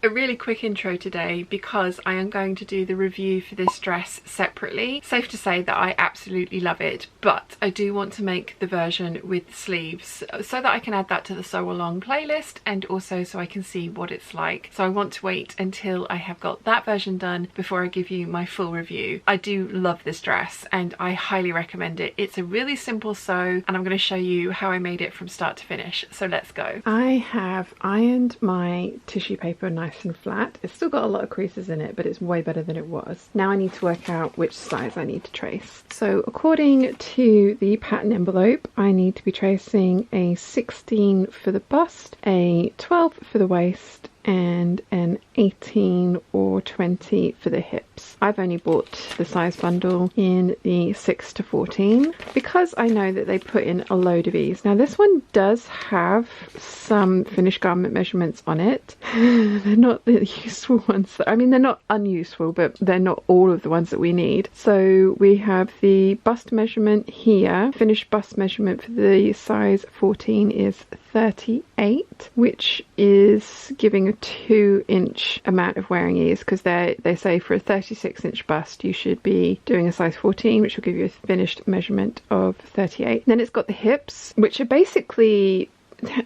A really quick intro today because I am going to do the review for this dress separately. Safe to say that I absolutely love it, but I do want to make the version with sleeves so that I can add that to the sew along playlist and also so I can see what it's like. So I want to wait until I have got that version done before I give you my full review. I do love this dress and I highly recommend it. It's a really simple sew and I'm going to show you how I made it from start to finish. So let's go. I have ironed my tissue paper nice and flat. It's still got a lot of creases in it, but it's way better than it was. Now I need to work out which size I need to trace. So according to the pattern envelope, I need to be tracing a 16 for the bust, a 12 for the waist, and an 18 or 20 for the hips. I've only bought the size bundle in the 6 to 14 because I know that they put in a load of ease. Now this one does have some finished garment measurements on it. They're not the useful ones. I mean, they're not unuseful, but they're not all of the ones that we need. So we have the bust measurement here. Finished bust measurement for the size 14 is 38, which is giving a 2-inch amount of wearing ease, because they say for a 36-inch bust you should be doing a size 14, which will give you a finished measurement of 38. Then it's got the hips, which are basically,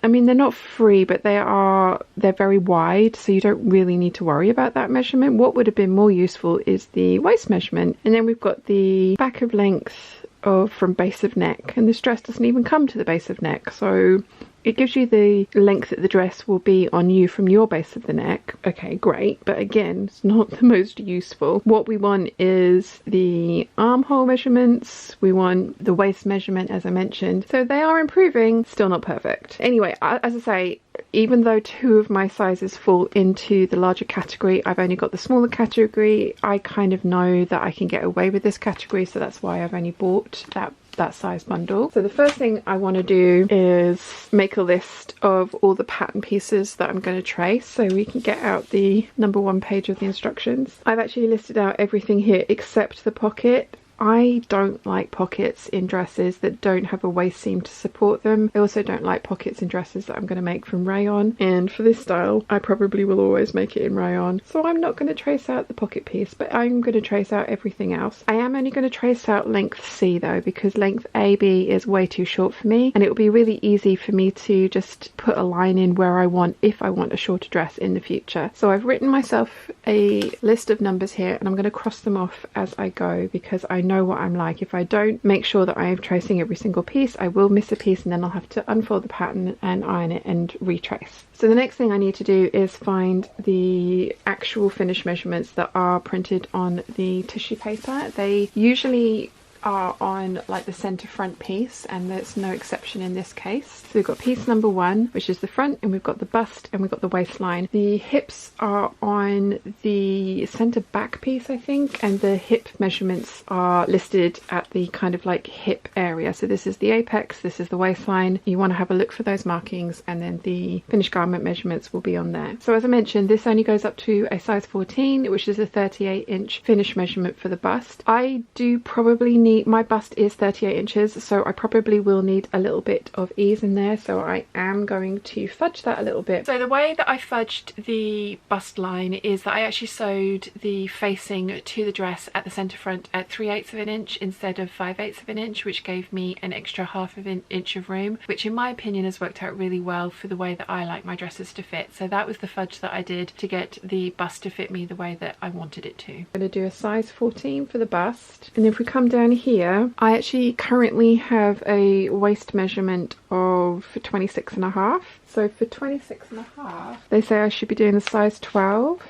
I mean, they're not free, but they're very wide, so you don't really need to worry about that measurement. What would have been more useful is the waist measurement. And then we've got the back of length from base of neck, and this dress doesn't even come to the base of neck, so it gives you the length that the dress will be on you from your base of the neck. Okay, great, but again, it's not the most useful. What we want is the armhole measurements, we want the waist measurement, as I mentioned. So they are improving, still not perfect. Anyway, as I say, even though 2 of my sizes fall into the larger category, I've only got the smaller category. I kind of know that I can get away with this category, so that's why I've only bought that size bundle. So the first thing I want to do is make a list of all the pattern pieces that I'm going to trace, so we can get out the number 1 page of the instructions. I've actually listed out everything here except the pocket. I don't like pockets in dresses that don't have a waist seam to support them. I also don't like pockets in dresses that I'm going to make from rayon, and for this style I probably will always make it in rayon, so I'm not going to trace out the pocket piece, but I'm going to trace out everything else. I am only going to trace out length C though, because length AB is way too short for me, and it will be really easy for me to just put a line in where I want, if I want a shorter dress in the future. So I've written myself a list of numbers here, and I'm going to cross them off as I go, because I know what I'm like. If I don't make sure that I am tracing every single piece, I will miss a piece, and then I'll have to unfold the pattern and iron it and retrace. So the next thing I need to do is find the actual finished measurements that are printed on the tissue paper. They usually are on like the center front piece, and there's no exception in this case. So we've got piece number 1, which is the front, and we've got the bust, and we've got the waistline. The hips are on the center back piece, I think, and the hip measurements are listed at the kind of like hip area. So this is the apex, this is the waistline. You want to have a look for those markings, and then the finished garment measurements will be on there. So as I mentioned, this only goes up to a size 14, which is a 38-inch finished measurement for the bust. I do probably need, my bust is 38 inches, so I probably will need a little bit of ease in there, so I am going to fudge that a little bit. So the way that I fudged the bust line is that I actually sewed the facing to the dress at the centre front at 3/8 of an inch instead of 5/8 of an inch, which gave me an extra 1/2 of an inch of room, which in my opinion has worked out really well for the way that I like my dresses to fit. So that was the fudge that I did to get the bust to fit me the way that I wanted it to. I'm going to do a size 14 for the bust, and if we come down here, I actually currently have a waist measurement of 26.5. So for 26.5, they say I should be doing the size 12,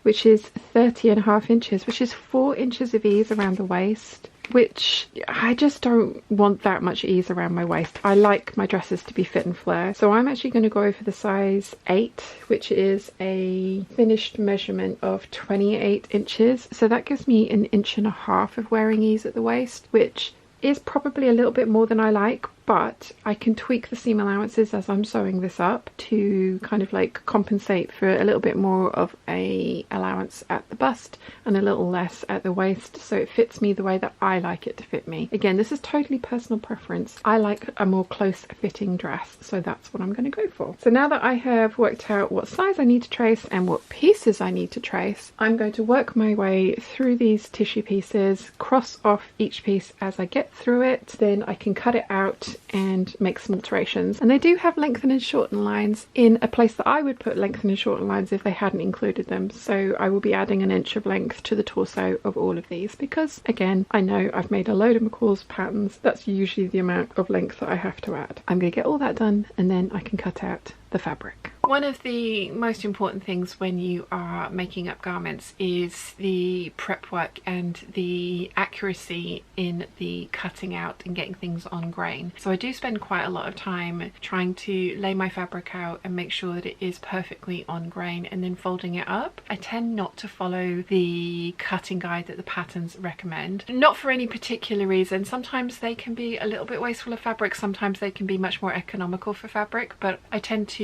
which is 30.5 inches, which is 4 inches of ease around the waist, which I just don't want that much ease around my waist. I like my dresses to be fit and flare. So I'm actually going to go for the size 8, which is a finished measurement of 28 inches. So that gives me 1.5 inches of wearing ease at the waist, which is probably a little bit more than I like, but I can tweak the seam allowances as I'm sewing this up to kind of like compensate for a little bit more of a allowance at the bust and a little less at the waist, so it fits me the way that I like it to fit me. Again, this is totally personal preference. I like a more close fitting dress, so that's what I'm going to go for. So now that I have worked out what size I need to trace and what pieces I need to trace, I'm going to work my way through these tissue pieces, cross off each piece as I get through it, then I can cut it out and make some alterations. And they do have lengthen and shorten lines in a place that I would put lengthen and shorten lines if they hadn't included them. So I will be adding an inch of length to the torso of all of these because, again, I know I've made a load of McCalls patterns. That's usually the amount of length that I have to add. I'm going to get all that done and then I can cut out the fabric. One of the most important things when you are making up garments is the prep work and the accuracy in the cutting out and getting things on grain. So I do spend quite a lot of time trying to lay my fabric out and make sure that it is perfectly on grain and then folding it up. I tend not to follow the cutting guide that the patterns recommend, not for any particular reason. Sometimes they can be a little bit wasteful of fabric, sometimes they can be much more economical for fabric, but I tend to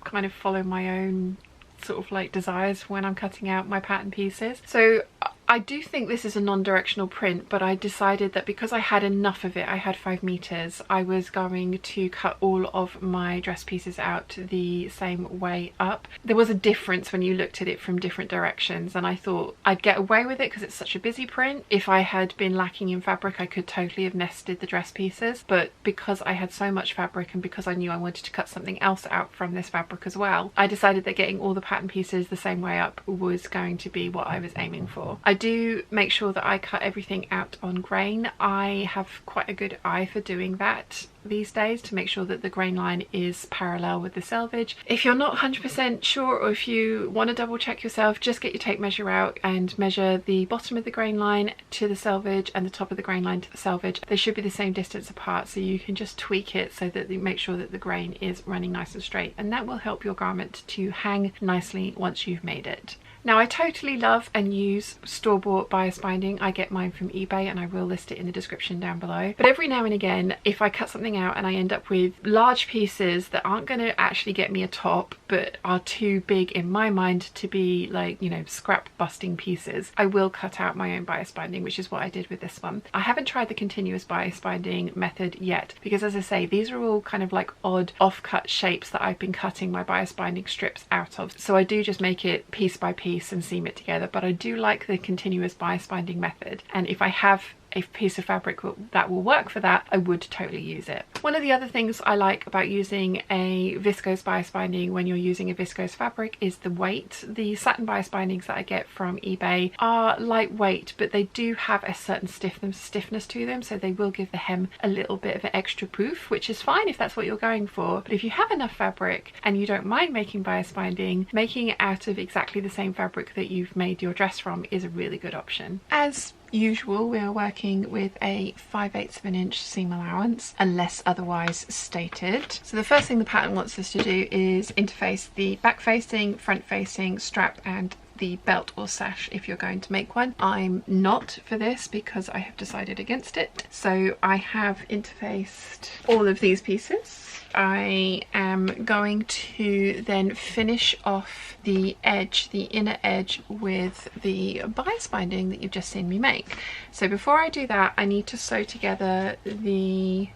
kind of follow my own sort of like desires when I'm cutting out my pattern pieces. So I do think this is a non-directional print, but I decided that because I had enough of it, I had 5 meters, I was going to cut all of my dress pieces out the same way up. There was a difference when you looked at it from different directions, and I thought I'd get away with it because it's such a busy print. If I had been lacking in fabric, I could totally have nested the dress pieces, but because I had so much fabric and because I knew I wanted to cut something else out from this fabric as well, I decided that getting all the pattern pieces the same way up was going to be what I was aiming for. I do make sure that I cut everything out on grain. I have quite a good eye for doing that these days to make sure that the grain line is parallel with the selvage. If you're not 100% sure, or if you want to double check yourself, just get your tape measure out and measure the bottom of the grain line to the selvage and the top of the grain line to the selvage. They should be the same distance apart, so you can just tweak it so that you make sure that the grain is running nice and straight, and that will help your garment to hang nicely once you've made it. Now, I totally love and use store-bought bias binding. I get mine from eBay and I will list it in the description down below. But every now and again, if I cut something out and I end up with large pieces that aren't going to actually get me a top but are too big in my mind to be like, you know, scrap busting pieces, I will cut out my own bias binding, which is what I did with this one. I haven't tried the continuous bias binding method yet because, as I say, these are all kind of like odd off-cut shapes that I've been cutting my bias binding strips out of. So I do just make it piece by piece and seam it together, but I do like the continuous bias binding method, and if I have a piece of fabric that will work for that, I would totally use it. One of the other things I like about using a viscose bias binding when you're using a viscose fabric is the weight. The satin bias bindings that I get from eBay are lightweight, but they do have a certain stiffness to them, so they will give the hem a little bit of an extra poof, which is fine if that's what you're going for. But if you have enough fabric and you don't mind making bias binding, making it out of exactly the same fabric that you've made your dress from is a really good option. As usual, we are working with a 5/8 of an inch seam allowance unless otherwise stated. So the first thing the pattern wants us to do is interface the back facing, front facing, strap and the belt or sash if you're going to make one. I'm not for this because I have decided against it. So I have interfaced all of these pieces. I am going to then finish off the edge, the inner edge, with the bias binding that you've just seen me make. So before I do that, I need to sew together the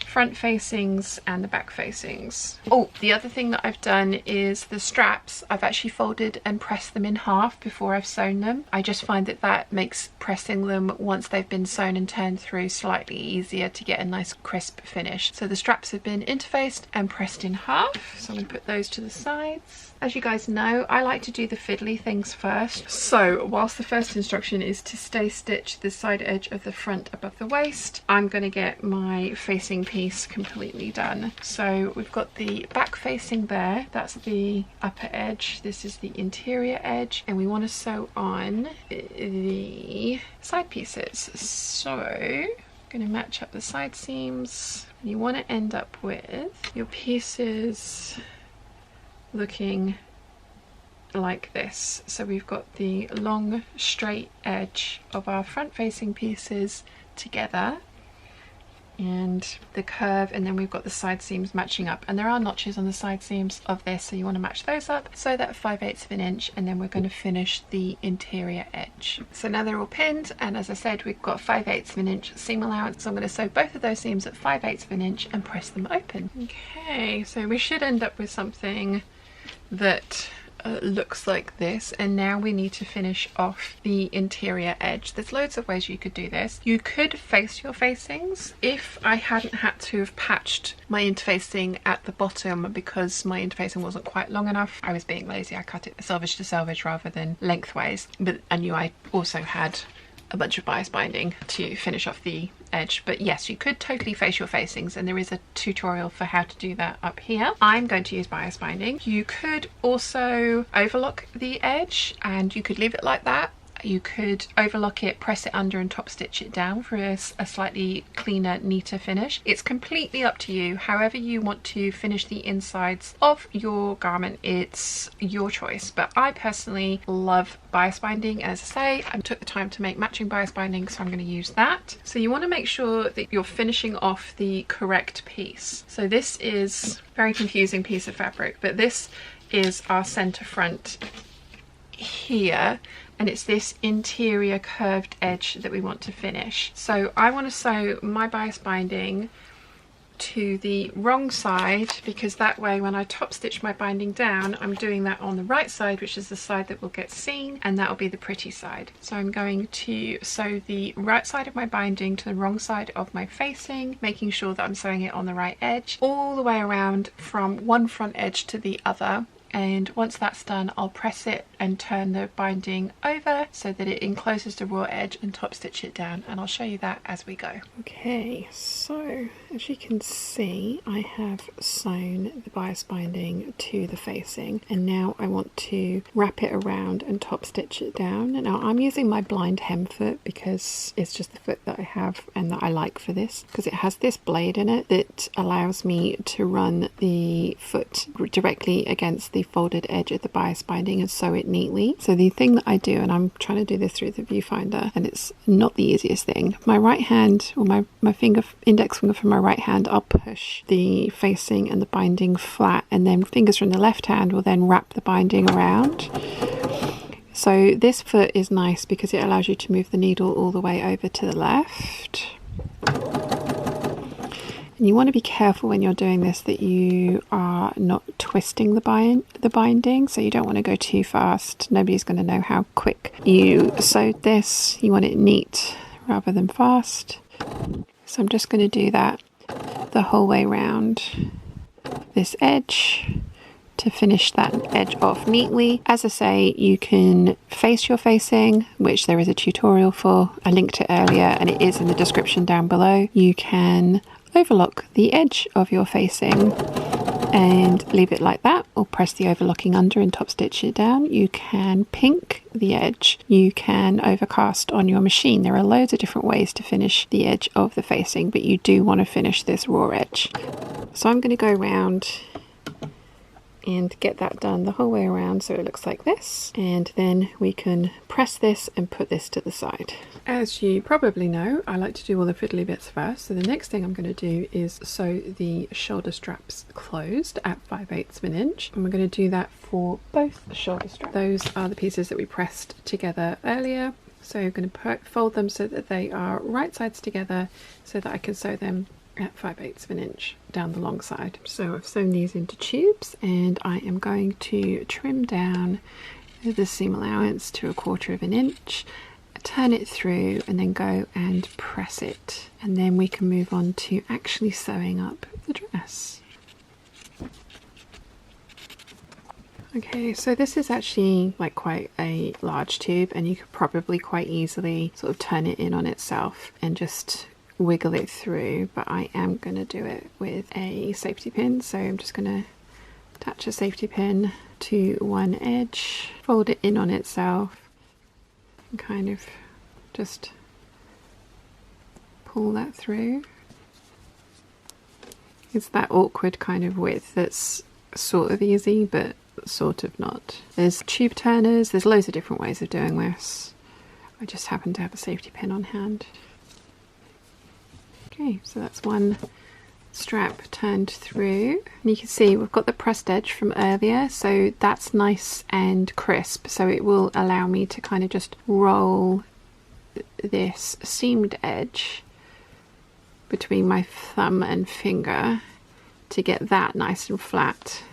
front facings and the back facings. Oh, the other thing that I've done is the straps. I've actually folded and pressed them in half before I've sewn them. I just find that that makes pressing them once they've been sewn and turned through slightly easier to get a nice crisp finish. So the straps have been interfaced and pressed in half. So I'm going to put those to the sides. As you guys know, I like to do the fiddly things first. So whilst the first instruction is to stay stitch the side edge of the front above the waist, I'm going to get my facing piece completely done. So we've got the back facing there, that's the upper edge, this is the interior edge, and we want to sew on the side pieces. So I'm going to match up the side seams. You want to end up with your pieces looking like this. So we've got the long straight edge of our front facing pieces together, and the curve, and then we've got the side seams matching up, and there are notches on the side seams of this, so you want to match those up. So that 5/8 of an inch, and then we're going to finish the interior edge. So now they're all pinned, and as I said, we've got 5/8 of an inch seam allowance. So I'm going to sew both of those seams at 5/8 of an inch and press them open. Okay, so we should end up with something that looks like this, and now we need to finish off the interior edge. There's loads of ways you could do this. You could face your facings. If I hadn't had to have patched my interfacing at the bottom because my interfacing wasn't quite long enough, I was being lazy. I cut it selvage to selvage rather than lengthways, but I knew I also had a bunch of bias binding to finish off the edge. But yes, you could totally face your facings, and there is a tutorial for how to do that up here. I'm going to use bias binding. You could also overlock the edge, and you could leave it like that. You could overlock it, press it under and top stitch it down for a slightly cleaner, neater finish. It's completely up to you. However you want to finish the insides of your garment, it's your choice. But I personally love bias binding. As I say, I took the time to make matching bias binding, so I'm going to use that. So you want to make sure that you're finishing off the correct piece. So this is a very confusing piece of fabric, but this is our center front here, and it's this interior curved edge that we want to finish. So I want to sew my bias binding to the wrong side, because that way when I top stitch my binding down, I'm doing that on the right side, which is the side that will get seen, and that will be the pretty side. So I'm going to sew the right side of my binding to the wrong side of my facing, making sure that I'm sewing it on the right edge all the way around from one front edge to the other. And once that's done, I'll press it and turn the binding over so that it encloses the raw edge and top stitch it down, and I'll show you that as we go. Okay, so as you can see, I have sewn the bias binding to the facing, and now I want to wrap it around and top stitch it down. And now I'm using my blind hem foot because it's just the foot that I have and that I like for this, because it has this blade in it that allows me to run the foot directly against the folded edge of the bias binding and sew it neatly. So the thing that I do, and I'm trying to do this through the viewfinder, and it's not the easiest thing. My right hand, or my index finger from my right hand, I'll push the facing and the binding flat, and then fingers from the left hand will then wrap the binding around. So this foot is nice because it allows you to move the needle all the way over to the left. And you want to be careful when you're doing this that you are not twisting the binding, so you don't want to go too fast. Nobody's going to know how quick you sewed this. You want it neat rather than fast. So I'm just going to do that the whole way around this edge to finish that edge off neatly. As I say, you can face your facing, which there is a tutorial for. I linked it earlier and it is in the description down below. You can overlock the edge of your facing and leave it like that, or press the overlocking under and top stitch it down. You can pink the edge, you can overcast on your machine. There are loads of different ways to finish the edge of the facing, but you do want to finish this raw edge. So I'm going to go around and get that done the whole way around so it looks like this, and then we can press this and put this to the side. As you probably know, I like to do all the fiddly bits first, so the next thing I'm going to do is sew the shoulder straps closed at 5/8 of an inch, and we're going to do that for both the shoulder straps. Those are the pieces that we pressed together earlier, so I'm going to fold them so that they are right sides together so that I can sew them at 5/8 of an inch down the long side. So I've sewn these into tubes, and I am going to trim down the seam allowance to 1/4 of an inch, turn it through, and then go and press it, and then we can move on to actually sewing up the dress. Okay, so this is actually like quite a large tube, and you could probably quite easily sort of turn it in on itself and just wiggle it through, but I am going to do it with a safety pin. So I'm just going to attach a safety pin to one edge, fold it in on itself, and kind of just pull that through. It's that awkward kind of width that's sort of easy but sort of not. There's tube turners, there's loads of different ways of doing this. I just happen to have a safety pin on hand. Okay, so that's one strap turned through, and you can see we've got the pressed edge from earlier, so that's nice and crisp, so it will allow me to kind of just roll this seamed edge between my thumb and finger to get that nice and flat,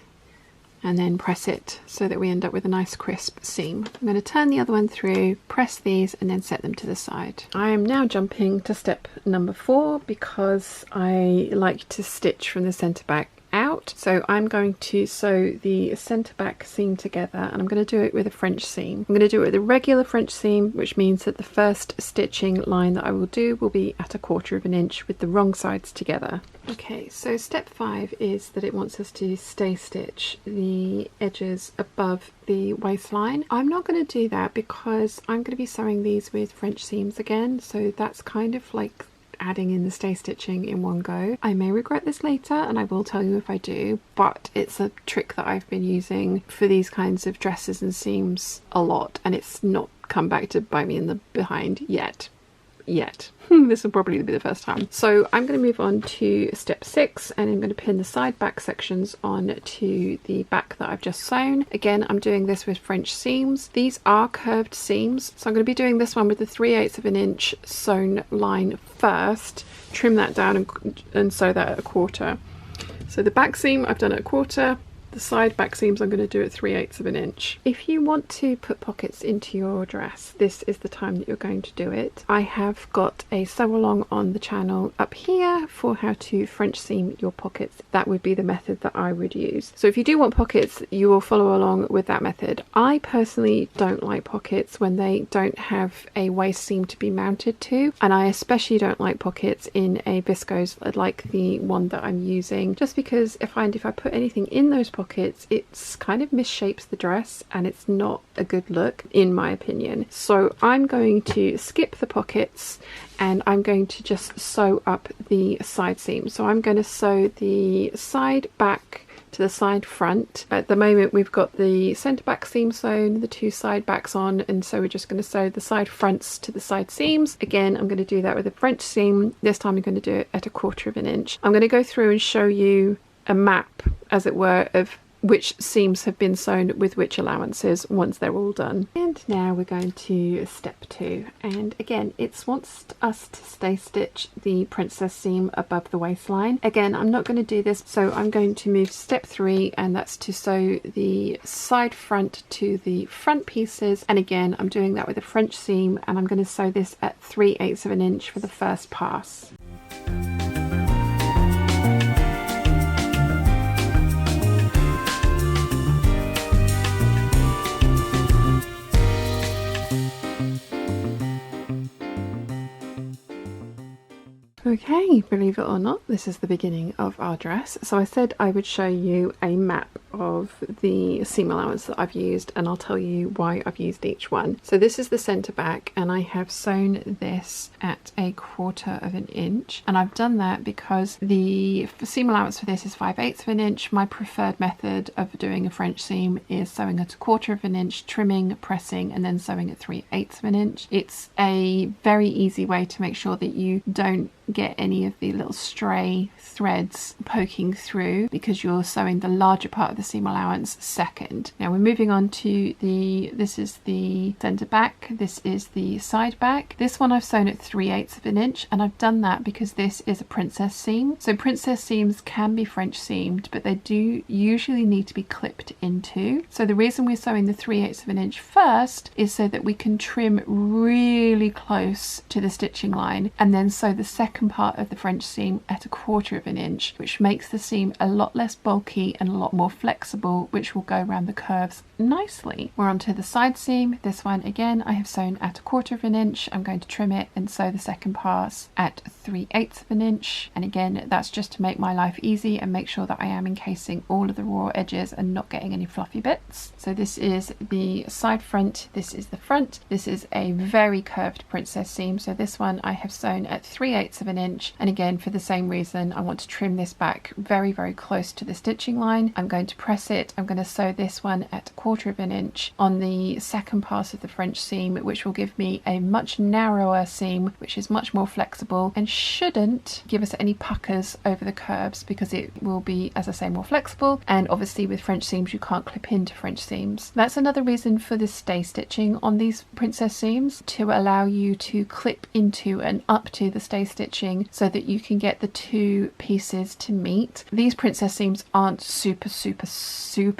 and then press it so that we end up with a nice crisp seam. I'm going to turn the other one through, press these, and then set them to the side. I am now jumping to step number 4 because I like to stitch from the centre back out. So I'm going to sew the centre back seam together, and I'm going to do it with a French seam. I'm going to do it with a regular French seam, which means that the first stitching line that I will do will be at 1/4 of an inch with the wrong sides together. Okay, so step 5 is that it wants us to stay stitch the edges above the waistline. I'm not going to do that because I'm going to be sewing these with French seams again, so that's kind of like adding in the stay stitching in one go. I may regret this later, and I will tell you if I do, but it's a trick that I've been using for these kinds of dresses and seams a lot, and it's not come back to bite me in the behind yet. This will probably be the first time. So I'm going to move on to step 6, and I'm going to pin the side back sections on to the back that I've just sewn. Again, I'm doing this with French seams. These are curved seams, so I'm going to be doing this one with the 3/8 of an inch sewn line first, trim that down and sew that at 1/4. So the back seam I've done at 1/4. The side back seams I'm going to do at 3/8 of an inch. If you want to put pockets into your dress, this is the time that you're going to do it. I have got a sew along on the channel up here for how to French seam your pockets. That would be the method that I would use. So if you do want pockets, you will follow along with that method. I personally don't like pockets when they don't have a waist seam to be mounted to, and I especially don't like pockets in a viscose like the one that I'm using, just because I find if I put anything in those pockets, it's kind of misshapes the dress and it's not a good look in my opinion. So I'm going to skip the pockets and I'm going to just sew up the side seam. So I'm going to sew the side back to the side front. At the moment we've got the centre back seam sewn, the 2 side backs on, and so we're just going to sew the side fronts to the side seams. Again, I'm going to do that with a French seam. This time I'm going to do it at 1/4 of an inch. I'm going to go through and show you a map, as it were, of which seams have been sewn with which allowances once they're all done. And now we're going to step 2, and again it wants us to stay stitch the princess seam above the waistline. Again, I'm not going to do this, so I'm going to move to step 3, and that's to sew the side front to the front pieces, and again I'm doing that with a French seam, and I'm going to sew this at 3/8 of an inch for the first pass. Okay, believe it or not, this is the beginning of our dress. So I said I would show you a map of the seam allowance that I've used, and I'll tell you why I've used each one. So this is the centre back, and I have sewn this at 1/4 of an inch, and I've done that because the seam allowance for this is 5/8 of an inch. My preferred method of doing a French seam is sewing at 1/4 of an inch, trimming, pressing, and then sewing at 3/8 of an inch. It's a very easy way to make sure that you don't get any of the little stray threads poking through, because you're sewing the larger part of the seam allowance second. Now we're moving on to this is the centre back, this is the side back. This one I've sewn at 3/8 of an inch, and I've done that because this is a princess seam. So princess seams can be French seamed, but they do usually need to be clipped into. So the reason we're sewing the 3/8 of an inch first is so that we can trim really close to the stitching line, and then sew the second part of the French seam at 1/4 of an inch, which makes the seam a lot less bulky and a lot more flexible, which will go around the curves nicely. We're onto the side seam. This one again I have sewn at 1/4 of an inch. I'm going to trim it and sew the second pass at 3/8 of an inch, and again that's just to make my life easy and make sure that I am encasing all of the raw edges and not getting any fluffy bits. So this is the side front, this is the front. This is a very curved princess seam, so this one I have sewn at 3/8 of an inch, and again for the same reason I want to trim this back very close to the stitching line. I'm going to press it. I'm going to sew this one at 1/4 of an inch on the second pass of the French seam, which will give me a much narrower seam, which is much more flexible and shouldn't give us any puckers over the curves because it will be, as I say, more flexible. And obviously with French seams you can't clip into French seams. That's another reason for the stay stitching on these princess seams, to allow you to clip into and up to the stay stitching so that you can get the two pieces to meet. These princess seams aren't super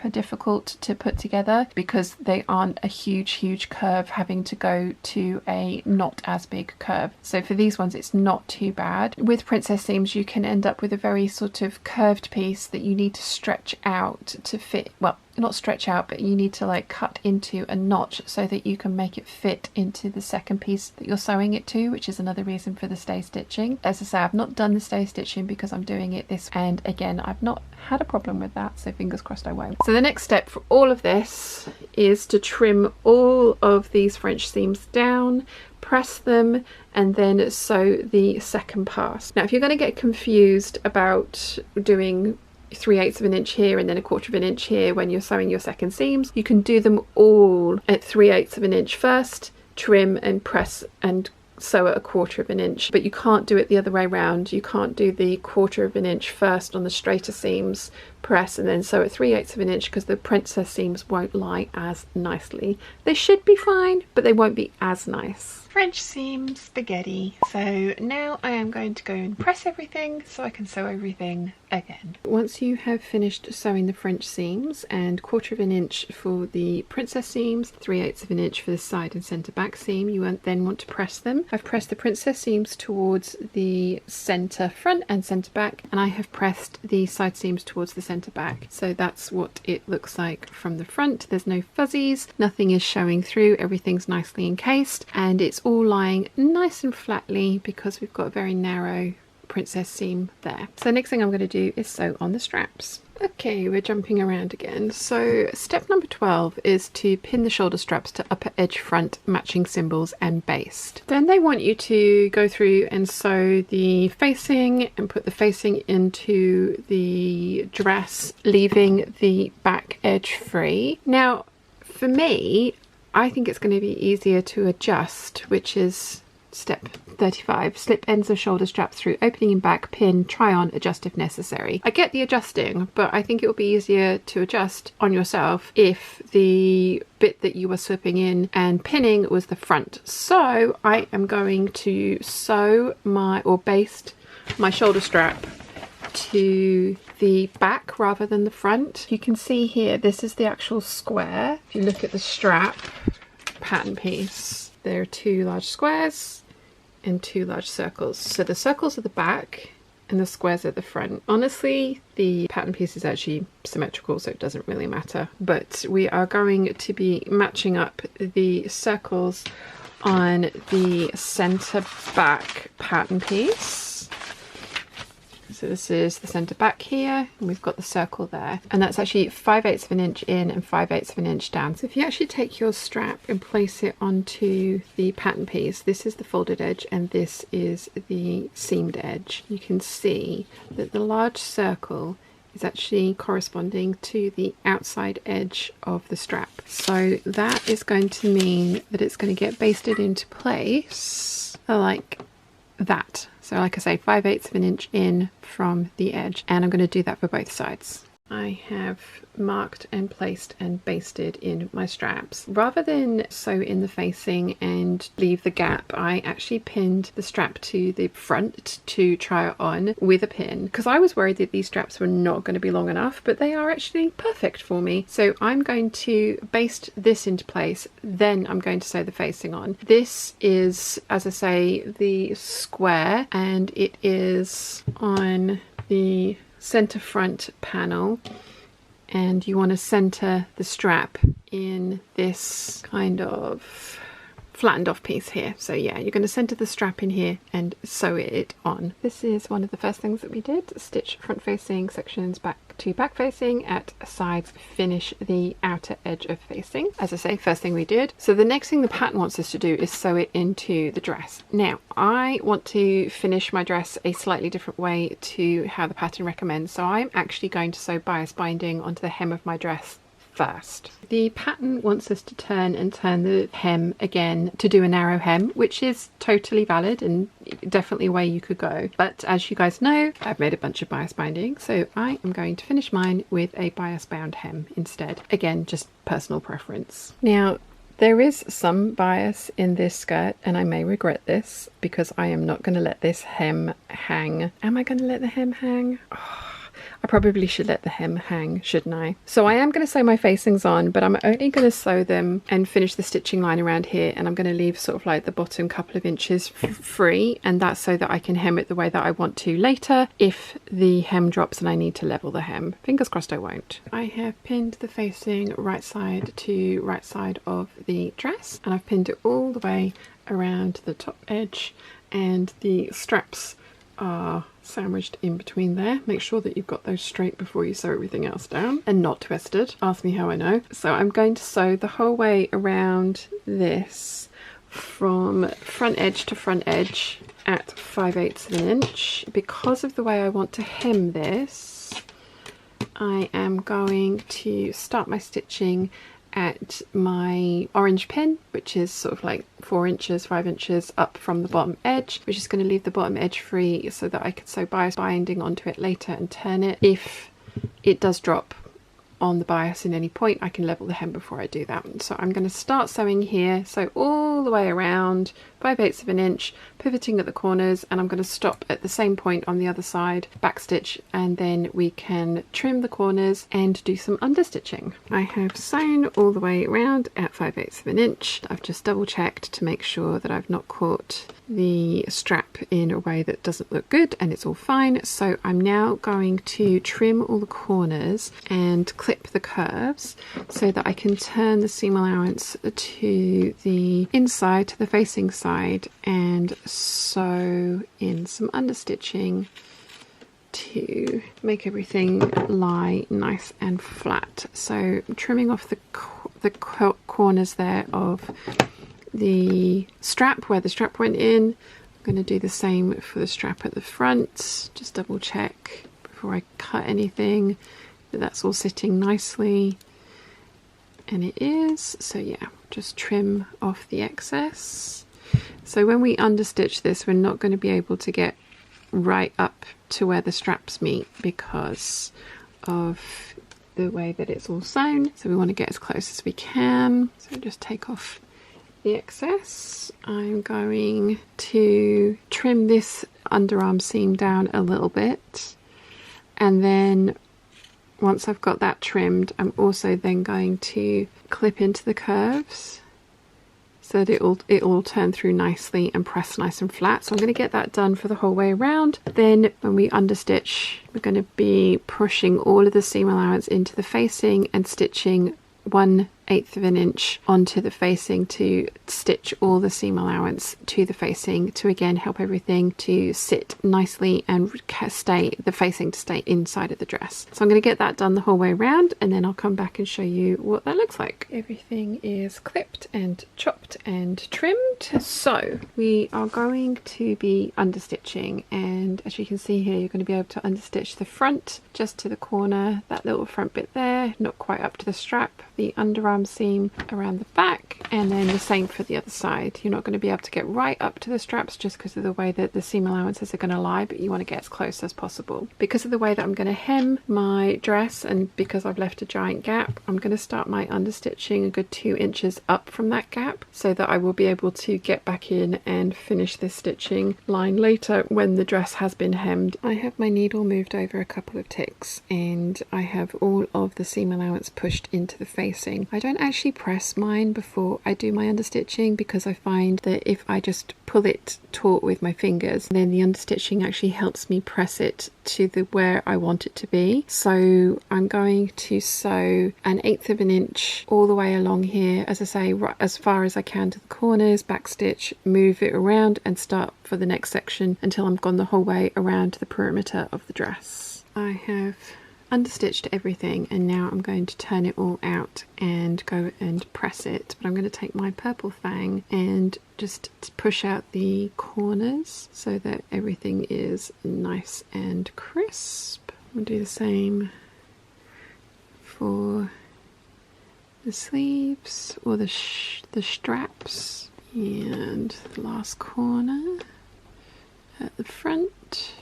difficult to put together because they aren't a huge curve having to go to a not as big curve. So for these ones it's not too bad. With princess seams you can end up with a very sort of curved piece that you need to stretch out to fit, well, not stretch out, but you need to like cut into a notch so that you can make it fit into the second piece that you're sewing it to, which is another reason for the stay stitching. As I say, I've not done the stay stitching because I'm doing it this, and again I've not had a problem with that, so fingers crossed I won't. So the next step for all of this is to trim all of these French seams down, press them, and then sew the second pass. Now if you're going to get confused about doing 3/8 of an inch here and then 1/4 of an inch here when you're sewing your second seams, you can do them all at 3/8 of an inch first, trim and press and sew at 1/4 of an inch, but you can't do it the other way around. You can't do the 1/4 of an inch first on the straighter seams, press and then sew at 3/8 of an inch, because the princess seams won't lie as nicely. They should be fine, but they won't be as nice. French seam spaghetti. So now I am going to go and press everything so I can sew everything again. Once you have finished sewing the French seams, and 1/4 of an inch for the princess seams, 3/8 of an inch for the side and centre back seam, you then want to press them. I've pressed the princess seams towards the centre front and centre back, and I have pressed the side seams towards the centre back. So that's what it looks like from the front. There's no fuzzies, nothing is showing through, everything's nicely encased, and it's all lying nice and flatly because we've got a very narrow princess seam there. So the next thing I'm going to do is sew on the straps. Okay, we're jumping around again. So step number 12 is to pin the shoulder straps to upper edge front, matching symbols and baste. Then they want you to go through and sew the facing and put the facing into the dress, leaving the back edge free. Now for me, I think it's going to be easier to adjust, which is step 35. Slip ends of shoulder straps through opening in back, pin, try on, adjust if necessary. I get the adjusting, but I think it will be easier to adjust on yourself if the bit that you were slipping in and pinning was the front. So I am going to sew or baste my shoulder strap to the back rather than the front. You can see here, this is the actual square. If you look at the strap pattern piece, there are 2 large squares and 2 large circles. So the circles are the back and the squares at the front. Honestly, the pattern piece is actually symmetrical, so it doesn't really matter, but we are going to be matching up the circles on the center back pattern piece. So this is the centre back here, and we've got the circle there, and that's actually 5/8 of an inch in and 5/8 of an inch down. So if you actually take your strap and place it onto the pattern piece, this is the folded edge and this is the seamed edge. You can see that the large circle is actually corresponding to the outside edge of the strap. So that is going to mean that it's going to get basted into place like that. So like I say, 5/8 of an inch in from the edge, and I'm going to do that for both sides. I have marked and placed and basted in my straps. Rather than sew in the facing and leave the gap, I actually pinned the strap to the front to try it on with a pin, because I was worried that these straps were not going to be long enough, but they are actually perfect for me. So I'm going to baste this into place, then I'm going to sew the facing on. This is, as I say, the square, and it is on the center front panel, and you want to center the strap in this kind of flattened off piece here. So yeah, you're going to center the strap in here and sew it on. This is one of the first things that we did: stitch front facing sections back to back facing at sides, finish the outer edge of facing. As I say, first thing we did. So the next thing the pattern wants us to do is sew it into the dress. Now I want to finish my dress a slightly different way to how the pattern recommends, so I'm actually going to sew bias binding onto the hem of my dress first. The pattern wants us to turn and turn the hem again to do a narrow hem, which is totally valid and definitely a way you could go. But as you guys know, I've made a bunch of bias binding, so I am going to finish mine with a bias bound hem instead. Again, just personal preference. Now, there is some bias in this skirt, and I may regret this because I am not going to let this hem hang. Am I going to let the hem hang? Oh, I probably should let the hem hang, shouldn't I? So I am going to sew my facings on, but I'm only going to sew them and finish the stitching line around here, and I'm going to leave sort of like the bottom couple of inches free, and that's so that I can hem it the way that I want to later if the hem drops and I need to level the hem. Fingers crossed I won't. I have pinned the facing right side to right side of the dress, and I've pinned it all the way around the top edge, and the straps are sandwiched in between there. Make sure that you've got those straight before you sew everything else down and not twisted. Ask me how I know. So I'm going to sew the whole way around this from front edge to front edge at 5/8 of an inch. Because of the way I want to hem this, I am going to start my stitching at my orange pin, which is sort of like 4 inches, 5 inches up from the bottom edge, which is going to leave the bottom edge free so that I could sew bias binding onto it later and turn it. If it does drop on the bias in any point, I can level the hem before I do that. So I'm going to start sewing here, sew all the way around 5/8 of an inch, pivoting at the corners, and I'm going to stop at the same point on the other side, backstitch, and then we can trim the corners and do some understitching. I have sewn all the way around at 5/8 of an inch. I've just double checked to make sure that I've not caught the strap in a way that doesn't look good, and it's all fine. So I'm now going to trim all the corners and clip the curves so that I can turn the seam allowance to the inside, to the facing side, and sew in some understitching to make everything lie nice and flat. So I'm trimming off the corners there of the strap where the strap went in. I'm going to do the same for the strap at the front. Just double check before I cut anything that that's all sitting nicely, and it is. So yeah, just trim off the excess. So when we understitch this, we're not going to be able to get right up to where the straps meet because of the way that it's all sewn. So we want to get as close as we can. So just take off the excess. I'm going to trim this underarm seam down a little bit, and then once I've got that trimmed, I'm also then going to clip into the curves so that it will turn through nicely and press nice and flat. So I'm going to get that done for the whole way around. Then when we understitch, we're going to be pushing all of the seam allowance into the facing and stitching 1/8 of an inch onto the facing to stitch all the seam allowance to the facing to again help everything to sit nicely and stay the facing to stay inside of the dress. So I'm going to get that done the whole way around, and then I'll come back and show you what that looks like. Everything is clipped and chopped and trimmed, so we are going to be understitching, and as you can see here, you're going to be able to understitch the front just to the corner, that little front bit there, not quite up to the strap, the underarm seam around the back, and then the same for the other side. You're not going to be able to get right up to the straps just because of the way that the seam allowances are going to lie, but you want to get as close as possible. Because of the way that I'm going to hem my dress, and because I've left a giant gap, I'm going to start my understitching a good 2 inches up from that gap so that I will be able to get back in and finish this stitching line later when the dress has been hemmed. I have my needle moved over a couple of ticks, and I have all of the seam allowance pushed into the facing. I don't actually press mine before I do my understitching because I find that if I just pull it taut with my fingers, then the understitching actually helps me press it to the where I want it to be. So I'm going to sew 1/8 of an inch all the way along here, as I say, right as far as I can to the corners, backstitch, move it around and start for the next section until I'm gone the whole way around to the perimeter of the dress. I have understitched everything, and now I'm going to turn it all out and go and press it. But I'm going to take my purple fang and just push out the corners so that everything is nice and crisp. We'll do the same for the sleeves or the straps, and the last corner at the front.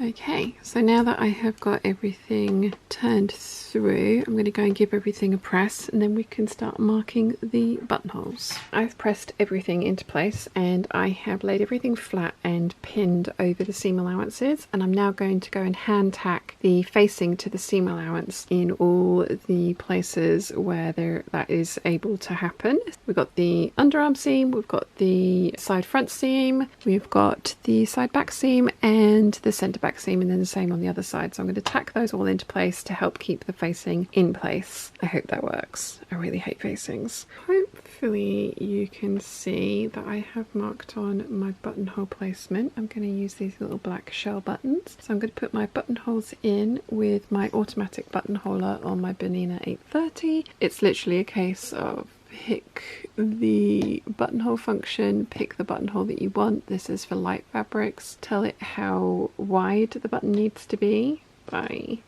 Okay, so now that I have got everything turned through, I'm going to go and give everything a press, and then we can start marking the buttonholes. I've pressed everything into place and I have laid everything flat and pinned over the seam allowances, and I'm now going to go and hand tack the facing to the seam allowance in all the places where that is able to happen. We've got the underarm seam, we've got the side front seam, we've got the side back seam and the centre back seam, and then the same on the other side. So I'm going to tack those all into place to help keep the facing in place. I hope that works. I really hate facings. Hopefully you can see that I have marked on my buttonhole placement. I'm going to use these little black shell buttons. So I'm going to put my buttonholes in with my automatic buttonholer on my Bernina 830. It's literally a case of pick the buttonhole function, pick the buttonhole that you want. This is for light fabrics. Tell it how wide the button needs to be by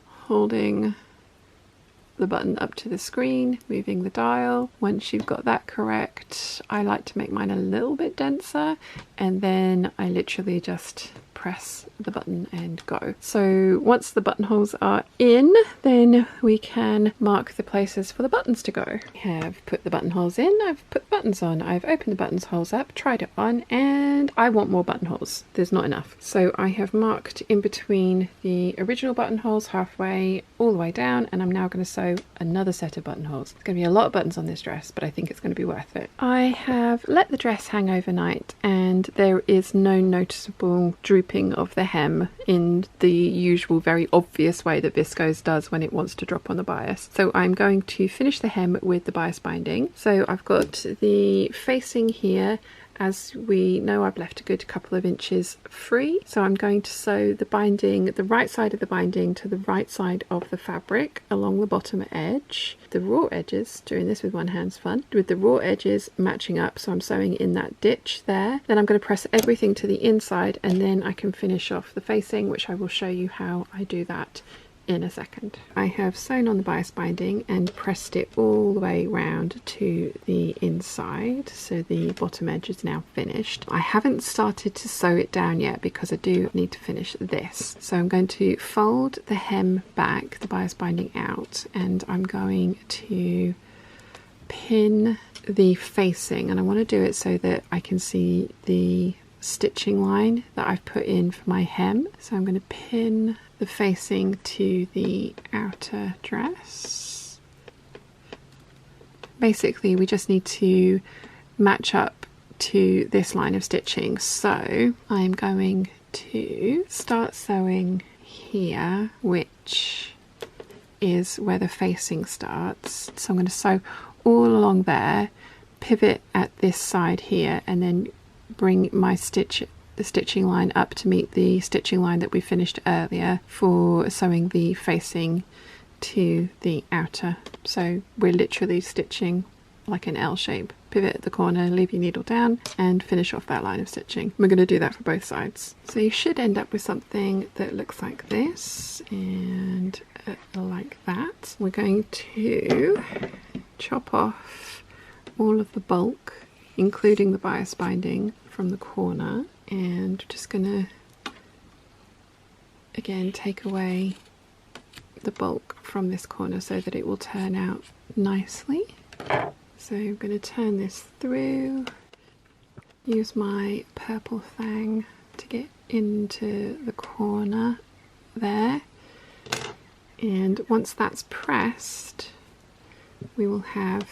holding the button up to the screen, moving the dial. Once you've got that correct, I like to make mine a little bit denser, and then I literally just press the button and go. So once the buttonholes are in, then we can mark the places for the buttons to go. I have put the buttonholes in, I've put the buttons on, I've opened the buttonholes up, tried it on, and I want more buttonholes. There's not enough. So I have marked in between the original buttonholes halfway all the way down, and I'm now going to sew another set of buttonholes. There's going to be a lot of buttons on this dress, but I think it's going to be worth it. I have let the dress hang overnight, and there is no noticeable drooping of the hem in the usual very obvious way that Viscose does when it wants to drop on the bias. So I'm going to finish the hem with the bias binding. So I've got the facing here. As we know, I've left a good couple of inches free, so I'm going to sew the binding, the right side of the binding to the right side of the fabric along the bottom edge. The raw edges, doing this with one hand's fun, with the raw edges matching up, so I'm sewing in that ditch there. Then I'm going to press everything to the inside, and then I can finish off the facing, which I will show you how I do that in a second. I have sewn on the bias binding and pressed it all the way round to the inside, so the bottom edge is now finished. I haven't started to sew it down yet because I do need to finish this. So I'm going to fold the hem back, the bias binding out, and I'm going to pin the facing, and I want to do it so that I can see the stitching line that I've put in for my hem. So I'm going to pin the facing to the outer dress. Basically, we just need to match up to this line of stitching. So I'm going to start sewing here, which is where the facing starts. So I'm going to sew all along there, pivot at this side here, and then bring my the stitching line up to meet the stitching line that we finished earlier for sewing the facing to the outer. So we're literally stitching like an L shape. Pivot at the corner, leave your needle down, and finish off that line of stitching. We're going to do that for both sides. So you should end up with something that looks like this and like that. We're going to chop off all of the bulk, including the bias binding, from the corner, and just gonna again take away the bulk from this corner so that it will turn out nicely. So I'm going to turn this through, use my purple fang to get into the corner there, and once that's pressed we will have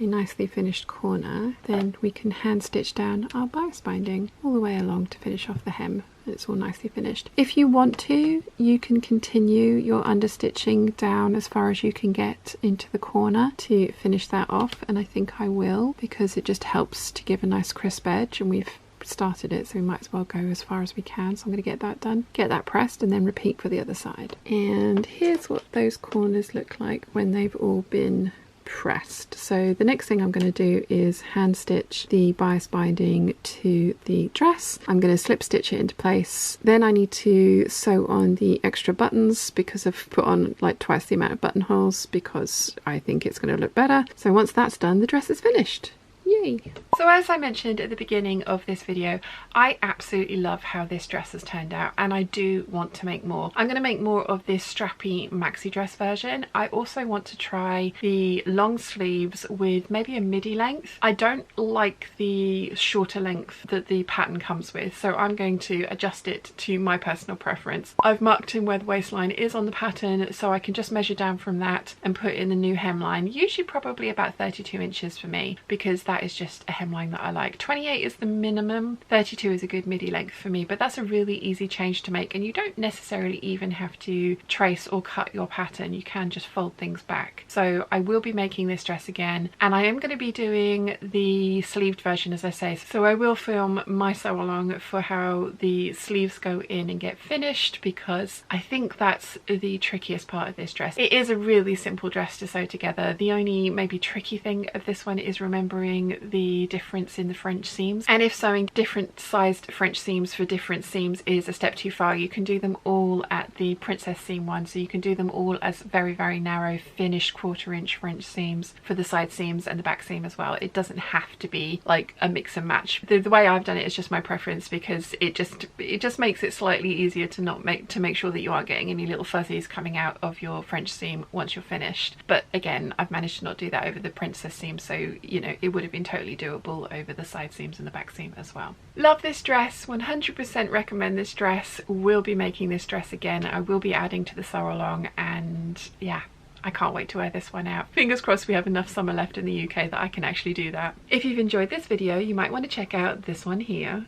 a nicely finished corner. Then we can hand stitch down our bias binding all the way along to finish off the hem. It's all nicely finished. If you want to, you can continue your understitching down as far as you can get into the corner to finish that off, and I think I will, because it just helps to give a nice crisp edge, and we've started it, so we might as well go as far as we can. So I'm going to get that done, get that pressed, and then repeat for the other side. And here's what those corners look like when they've all been pressed. So the next thing I'm going to do is hand stitch the bias binding to the dress. I'm going to slip stitch it into place. Then I need to sew on the extra buttons because I've put on like twice the amount of buttonholes because I think it's going to look better. So once that's done, the dress is finished. Yay! So as I mentioned at the beginning of this video, I absolutely love how this dress has turned out and I do want to make more. I'm going to make more of this strappy maxi dress version. I also want to try the long sleeves with maybe a midi length. I don't like the shorter length that the pattern comes with, so I'm going to adjust it to my personal preference. I've marked in where the waistline is on the pattern, so I can just measure down from that and put in the new hemline, usually probably about 32 inches for me, because that is just a hemline that I like. 28 is the minimum, 32 is a good midi length for me, but that's a really easy change to make, and you don't necessarily even have to trace or cut your pattern. You can just fold things back. So I will be making this dress again, and I am going to be doing the sleeved version, as I say, so I will film my sew along for how the sleeves go in and get finished, because I think that's the trickiest part of this dress. It is a really simple dress to sew together. The only maybe tricky thing of this one is remembering the difference in the French seams, and if sewing different sized French seams for different seams is a step too far, you can do them all at the princess seam one. So you can do them all as very, very narrow finished 1/4 inch French seams for the side seams and the back seam as well. It doesn't have to be like a mix and match. The way I've done it is just my preference, because it just makes it slightly easier to make sure that you aren't getting any little fuzzies coming out of your French seam once you're finished. But again, I've managed to not do that over the princess seam, so you know, it would have been totally doable over the side seams and the back seam as well. Love this dress, 100% recommend this dress. Will be making this dress again. I will be adding to the sew along, and yeah, I can't wait to wear this one out. Fingers crossed we have enough summer left in the UK that I can actually do that. If you've enjoyed this video, you might want to check out this one here.